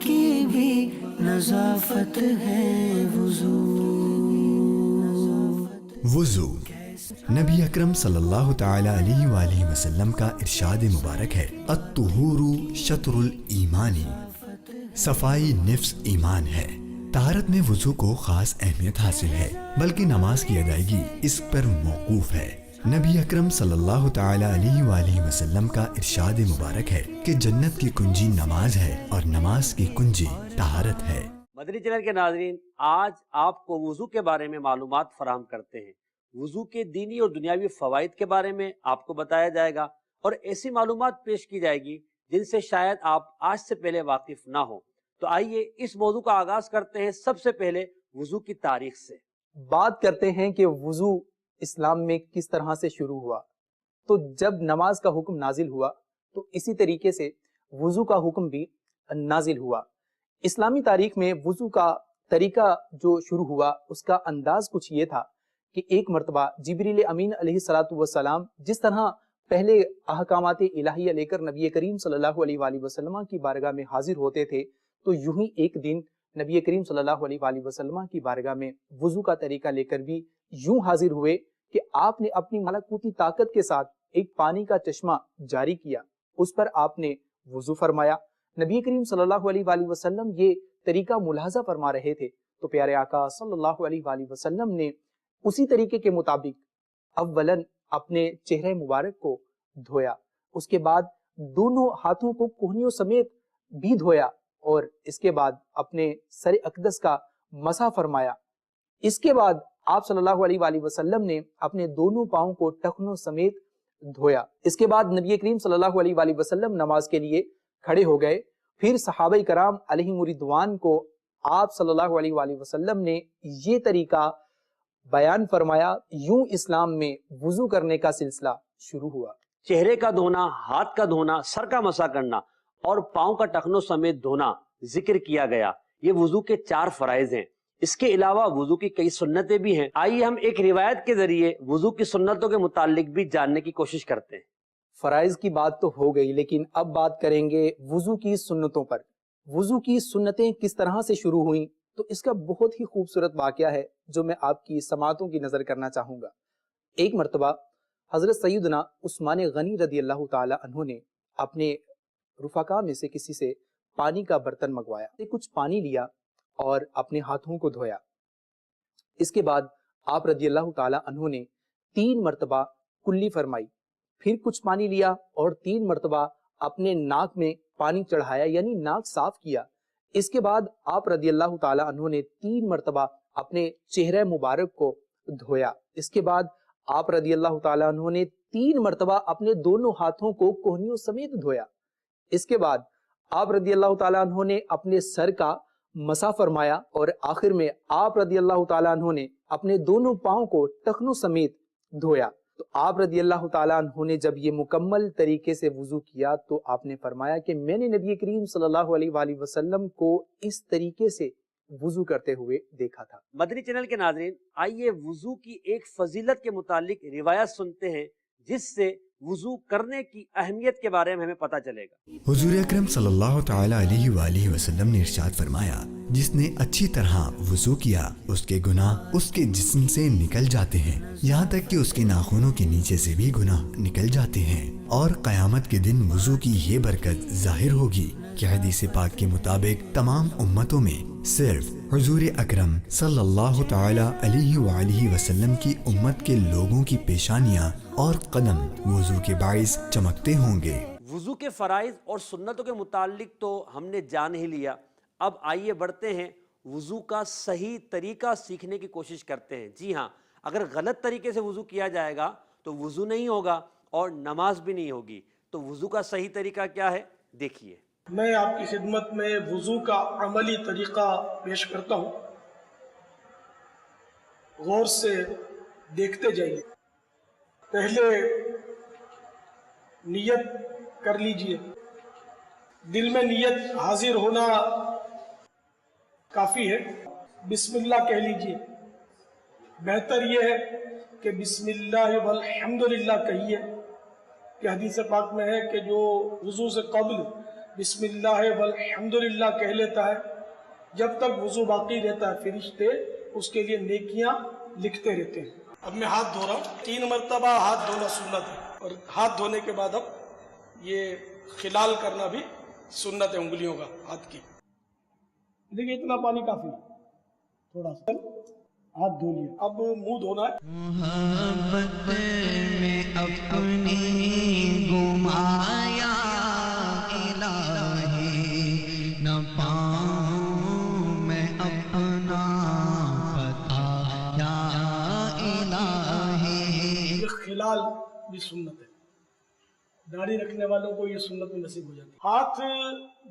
کی بھی نظافت ہے وضو۔ وضو نبی اکرم صلی اللہ تعالی علیہ وآلہ وسلم کا ارشاد مبارک ہے، الطہور شطر الایمانی، صفائی نفس ایمان ہے۔ طہارت میں وضو کو خاص اہمیت حاصل ہے، بلکہ نماز کی ادائیگی اس پر موقوف ہے۔ نبی اکرم صلی اللہ تعالی علیہ وآلہ وسلم کا ارشاد مبارک ہے کہ جنت کی کنجی نماز ہے اور نماز کی کنجی طہارت ہے۔ مدنی چینل کے ناظرین، آج آپ کو وضو کے بارے میں معلومات فراہم کرتے ہیں۔ وضو کے دینی اور دنیاوی فوائد کے بارے میں آپ کو بتایا جائے گا اور ایسی معلومات پیش کی جائے گی جن سے شاید آپ آج سے پہلے واقف نہ ہوں۔ تو آئیے اس موضوع کا آغاز کرتے ہیں سب سے پہلے وضو کی تاریخ سے۔ بات کرتے ہیں کہ وضو اسلام میں کس طرح سے شروع ہوا۔ تو جب نماز کا حکم نازل ہوا تو اسی طریقے سے وضو کا حکم بھی نازل ہوا۔ اسلامی تاریخ میں وضو کا طریقہ جو شروع ہوا اس کا انداز کچھ یہ تھا کہ ایک مرتبہ جبریل امین علیہ السلام جس طرح پہلے احکامات الہیہ لے کر نبی کریم صلی اللہ علیہ وآلہ وسلم کی بارگاہ میں حاضر ہوتے تھے، تو یوں ہی ایک دن نبی کریم صلی اللہ علیہ وآلہ وسلم کی بارگاہ میں وضو کا طریقہ لے کر بھی یوں حاضر ہوئے کہ آپ نے اپنی ملکوتی طاقت کے ساتھ ایک پانی کا چشمہ جاری کیا، اس پر آپ نے وضو فرمایا۔ نبی کریم صلی اللہ علیہ وآلہ وسلم یہ طریقہ ملاحظہ فرما رہے تھے تو پیارے آقا صلی اللہ علیہ وآلہ وسلم نے اسی طریقے کے مطابق اولاً اپنے چہرے مبارک کو دھویا، اس کے بعد دونوں ہاتھوں کو کوہنیوں سمیت بھی دھویا اور اس کے بعد اپنے سر اقدس کا مسح فرمایا۔ اس کے بعد آپ صلی اللہ علیہ وآلہ وسلم نے اپنے دونوں پاؤں کو ٹخنوں سمیت دھویا۔ اس کے بعد نبی کریم صلی اللہ علیہ وآلہ وسلم نماز کے لیے کھڑے ہو گئے۔ پھر صحابہ کرام علیہم رضوان کو آپ صلی اللہ علیہ وآلہ وسلم نے یہ طریقہ بیان فرمایا۔ یوں اسلام میں وضو کرنے کا سلسلہ شروع ہوا۔ چہرے کا دھونا، ہاتھ کا دھونا، سر کا مسح کرنا اور پاؤں کا ٹخنوں سمیت دھونا ذکر کیا گیا۔ یہ وضو کے 4 فرائض ہیں۔ اس کے علاوہ وضو کی کئی سنتیں بھی ہیں۔ آئیے ہم ایک روایت کے ذریعے وضو کی سنتوں کے متعلق بھی جاننے کی کوشش کرتے ہیں۔ فرائض کی بات تو ہو گئی، لیکن اب بات کریں گے وضو کی سنتوں پر۔ وضو کی سنتیں کس طرح سے شروع ہوئیں، تو اس کا بہت ہی خوبصورت واقعہ ہے جو میں آپ کی سماعتوں کی نظر کرنا چاہوں گا۔ ایک مرتبہ حضرت سیدنا عثمان غنی رضی اللہ تعالی عنہ نے اپنے رفقا میں سے کسی سے پانی کا برتن منگوایا، کچھ پانی لیا اور اپنے ہاتھوں کو دھویا۔ اس کے بعد آپ رضی اللہ تعالی عنہ نے 3 مرتبہ کلی فرمائی، پھر کچھ پانی لیا اور 3 مرتبہ اپنے ناک میں پانی چڑھایا، یعنی ناک صاف کیا۔ اس کے بعد آپ رضی اللہ تعالی عنہ نے 3 مرتبہ اپنے چہرے مبارک کو دھویا۔ اس کے بعد آپ رضی اللہ تعالی عنہ نے 3 مرتبہ اپنے دونوں ہاتھوں کو کوہنیوں سمیت دھویا۔ اس کے بعد آپ رضی اللہ تعالی عنہ نے اپنے سر کا مسح فرمایا اور آخر میں آپ رضی اللہ تعالی عنہ نے اپنے دونوں پاؤں کو ٹخنوں سمیت دھویا۔ تو آپ رضی اللہ تعالیٰ عنہ نے جب یہ مکمل طریقے سے وضو کیا تو آپ نے فرمایا کہ میں نے نبی کریم صلی اللہ علیہ وآلہ وسلم کو اس طریقے سے وضو کرتے ہوئے دیکھا تھا۔ مدنی چینل کے ناظرین، آئیے وضو کی ایک فضیلت کے متعلق روایت سنتے ہیں جس سے وضو کرنے کی اہمیت کے بارے میں ہمیں پتہ چلے گا۔ حضور اکرم صلی اللہ تعالی علیہ وآلہ وسلم نے ارشاد فرمایا، جس نے اچھی طرح وضو کیا اس کے گناہ اس کے جسم سے نکل جاتے ہیں، یہاں تک کہ اس کے ناخنوں کے نیچے سے بھی گناہ نکل جاتے ہیں، اور قیامت کے دن وضو کی یہ برکت ظاہر ہوگی کہ حدیث پاک کے مطابق تمام امتوں میں صرف حضور اکرم صلی اللہ تعالی علیہ وآلہ وسلم کی امت کے لوگوں کی پیشانیاں اور قدم وضو کے باعث چمکتے ہوں گے۔ وضو کے فرائض اور سنتوں کے متعلق تو ہم نے جان ہی لیا، اب آئیے بڑھتے ہیں وضو کا صحیح طریقہ سیکھنے کی کوشش کرتے ہیں۔ جی ہاں، اگر غلط طریقے سے وضو کیا جائے گا تو وضو نہیں ہوگا اور نماز بھی نہیں ہوگی۔ تو وضو کا صحیح طریقہ کیا ہے، دیکھیے۔ میں آپ کی خدمت میں وضو کا عملی طریقہ پیش کرتا ہوں، غور سے دیکھتے جائیے۔ پہلے نیت کر لیجئے، دل میں نیت حاضر ہونا کافی ہے۔ بسم اللہ کہہ لیجئے، بہتر یہ ہے کہ بسم اللہ والحمدللہ کہیے کہ حدیث پاک میں ہے کہ جو وضو سے قبل بسم اللہ والحمدللہ کہہ لیتا ہے، جب تک وضو باقی رہتا ہے فرشتے اس کے لیے نیکیاں لکھتے رہتے ہیں۔ اب میں ہاتھ دھو رہا ہوں، 3 مرتبہ ہاتھ دھونا سنت ہے، اور ہاتھ دھونے کے بعد اب یہ خلال کرنا بھی سنت ہے انگلیوں کا ہاتھ کی۔ دیکھیں اتنا پانی کافی ہے، تھوڑا سا ہاتھ دھو لیا، اب منہ دھونا ہے۔ محبت میں اپنی گمایا الہی، نہ پاؤں میں اپنا پتا یا الہی۔ یہ خلال بھی سنت ہے، داڑھی رکھنے والوں کو یہ سنت میں نصیب ہو جاتی ہے۔ ہاتھ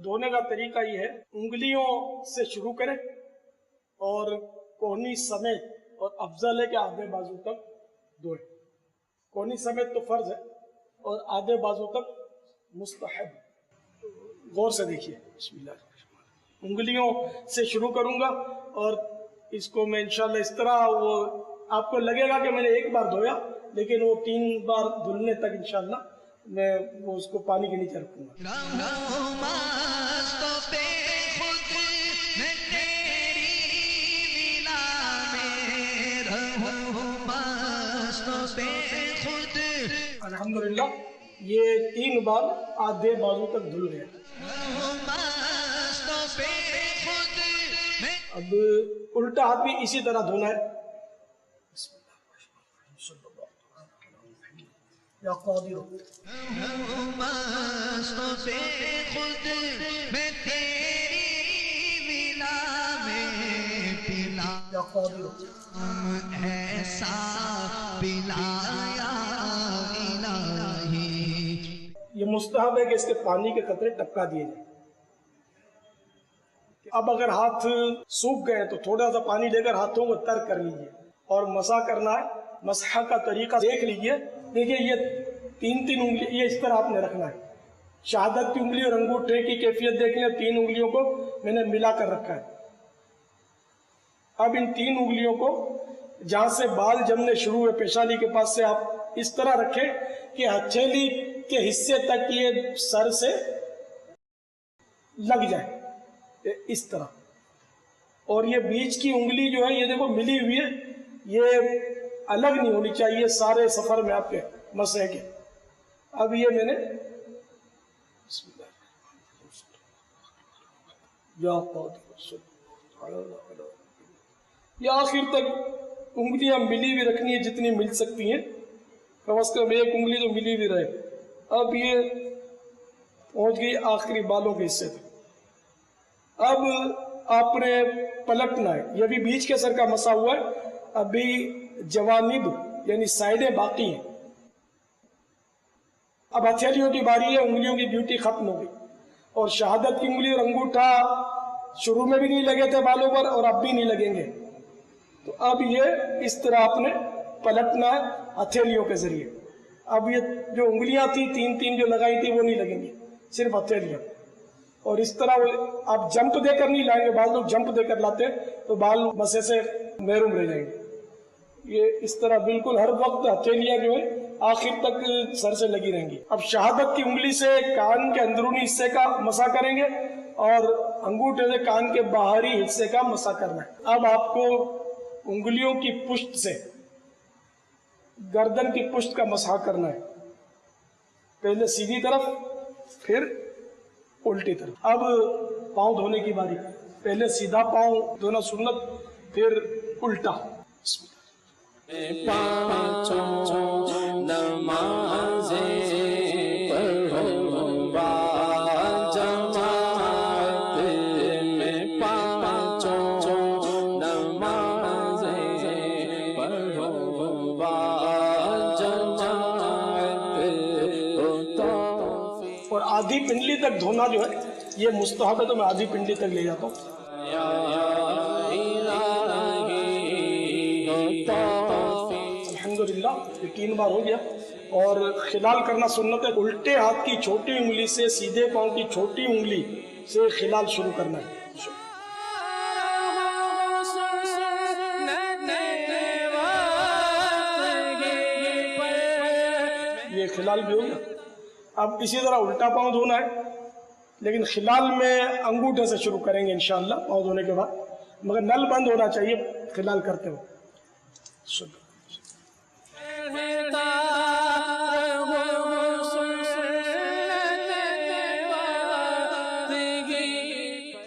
دھونے کا طریقہ یہ ہے، انگلیوں سے شروع کریں اور کونی سمیت، اور افضل ہے کہ آدھے بازو تک دھوئیں۔ کونی سمیت تو فرض ہے اور آدھے بازو تک مستحب۔ غور سے دیکھیے، بسم اللہ الرحمن الرحیم۔ انگلیوں سے شروع کروں گا اور اس کو میں انشاءاللہ اس طرح، وہ آپ کو لگے گا کہ میں نے ایک بار دھویا، لیکن وہ 3 بار دھلنے تک انشاءاللہ میں وہ اس کو پانی کے نیچے رکھوں گا۔ رہوں مستوں پہ خود میں تیری ولا میں، رہوں مستوں پہ خود۔ الحمدللہ یہ 3 بار آدھے بازو تک دھل گیا۔ رہوں مستوں پہ خود میں۔ اب الٹا ہاتھ بھی اسی طرح دھونا ہے۔ بسم اللہ الرحمن الرحیم، صلی اللہ علیہ وسلم۔ یا قادر رہوں مستوں پہ خود میں تیری ولا میں، پلا یا قادر ایسا پلایا الہی۔ یہ مستحب ہے کہ اس کے پانی کے قطرے ٹپکا دیے جائیں۔ اب اگر ہاتھ سوکھ گئے تو تھوڑا سا پانی لے کر ہاتھوں کو تر کر لیجئے اور مسح کرنا ہے۔ مسح کا طریقہ دیکھ لیجئے، دیکھیے یہ 3 انگلی، یہ اس طرح آپ نے رکھنا ہے۔ شہادت کی انگلی اور انگوٹھے کی کیفیت دیکھ لیں، 3 انگلیوں کو میں نے ملا کر رکھا ہے۔ اب ان 3 انگلیوں کو جہاں سے بال جمنے شروع ہوئے پیشانی کے پاس سے آپ اس طرح رکھیں کہ ہتھیلی کے حصے تک یہ سر سے لگ جائے، اس طرح۔ اور یہ بیچ کی انگلی جو ہے یہ دیکھو ملی ہوئی ہے، یہ الگ نہیں ہونی چاہیے سارے سفر میں آپ کے مسح کے۔ اب یہ میں نے بسم اللہ یا قادر، یہ آخر تک انگلیاں ملی ہوئی رکھنی ہے جتنی مل سکتی ہیں، کم از کم ایک انگلی تو ملی ہوئی رہے۔ اب یہ پہنچ گئی آخری بالوں کے حصے تک۔ اب آپ نے پلٹنا ہے، یہ بھی بیچ کے سر کا مسا ہوا ہے، ابھی جوانب یعنی سائڈیں باقی ہیں۔ اب ہتھیلیوں کی باری ہے، انگلیوں کی ڈیوٹی ختم ہو گئی، اور شہادت کی انگلی اور انگوٹھا شروع میں بھی نہیں لگے تھے بالوں پر اور اب بھی نہیں لگیں گے، تو اب یہ اس طرح آپ نے پلٹنا ہے ہتھیلیوں کے ذریعے۔ اب یہ جو انگلیاں تھیں 3 جو لگائی تھی وہ نہیں لگیں گی، صرف ہتھیلیاں۔ اور اس طرح آپ جمپ دے کر نہیں لائیں گے، بعض لوگ جمپ دے کر لاتے تو بال مسے سے محروم رہ جائیں گے۔ یہ اس طرح بالکل ہر وقت ہتھیلیاں جو ہیں آخر تک سر سے لگی رہیں گی۔ اب شہادت کی انگلی سے کان کے اندرونی حصے کا مسا کریں گے اور انگوٹھے سے کان کے باہری حصے کا مسا کرنا ہے۔ اب آپ کو انگلیوں کی پشت سے گردن کی پشت کا مسح کرنا ہے، پہلے سیدھی طرف پھر الٹی طرف۔ اب پاؤں دھونے کی باری، پہلے سیدھا پاؤں دھونا سنت، پھر الٹا۔ بسم اللہ۔ پانچوں نمازیں پڑھوں با جماعت میں، پانچوں نمازیں پڑھوں با جماعت اور آدھی پنڈلی تک دھونا جو ہے یہ مستحب ہے، تو میں آدھی پنڈلی تک لے جاتا ہوں۔ الحمدللہ یہ 3 بار ہو گیا۔ اور خلال کرنا سنت ہے، الٹے ہاتھ کی چھوٹی انگلی سے سیدھے پاؤں کی چھوٹی انگلی سے خلال شروع کرنا ہے۔ یہ خلال بھی ہو گیا۔ اب اسی طرح الٹا پاؤں دھونا ہے، لیکن خلال میں انگوٹھے سے شروع کریں گے انشاءاللہ پاؤں دھونے کے بعد، مگر نل بند ہونا چاہیے خلال کرتے ہوئے.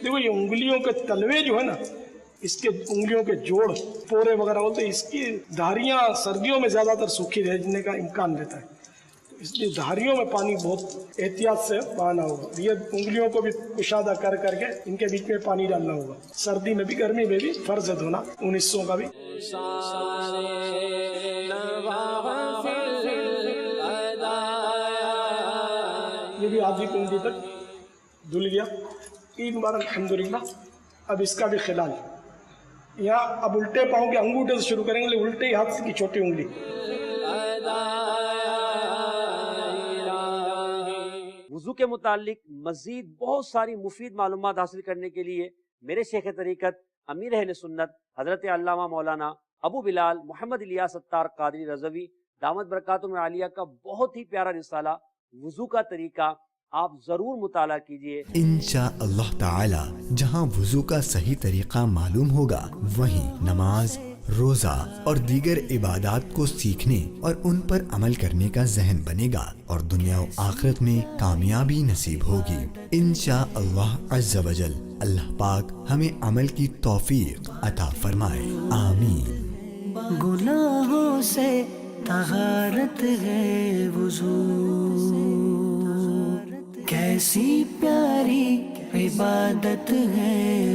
دیکھو یہ انگلیوں کے تلوے جو ہے نا، اس کے انگلیوں کے جوڑ پورے وغیرہ ہوتے ہیں، اس کی دھاریاں سردیوں میں زیادہ تر سوکھی رہنے کا امکان رہتا ہے، اس لیے دھاریوں میں پانی بہت احتیاط سے بہانا ہوگا. یہ انگلیوں کو بھی کشادہ کر کر کے ان کے بیچ میں پانی ڈالنا ہوگا. سردی میں بھی گرمی میں بھی فرض ہے دھونا ان حصوں کا بھی. یہ بھی آدھی کنڈی تک دھل گیا. 3 بار الحمدللہ. اب اس کا بھی خلال یہاں اب الٹے پاؤں کے انگوٹھے سے شروع کریں گے، الٹے ہاتھ کی چھوٹی انگلی. وضو کے متعلق مزید بہت ساری مفید معلومات حاصل کرنے کے لیے میرے شیخ طریقت امیر اہل سنت حضرت علامہ مولانا ابو بلال محمد الیاس ستار قادری رضوی دامت برکاتہم عالیہ کا بہت ہی پیارا رسالہ وضو کا طریقہ آپ ضرور مطالعہ کیجئے. انشاءاللہ تعالی جہاں وضو کا صحیح طریقہ معلوم ہوگا، وہیں نماز، روزہ اور دیگر عبادات کو سیکھنے اور ان پر عمل کرنے کا ذہن بنے گا اور دنیا و آخرت میں کامیابی نصیب ہوگی انشاءاللہ عز و جل. اللہ پاک ہمیں عمل کی توفیق عطا فرمائے، آمین. گناہوں سے طہارت ہے وضو، کیسی پیاری عبادت ہے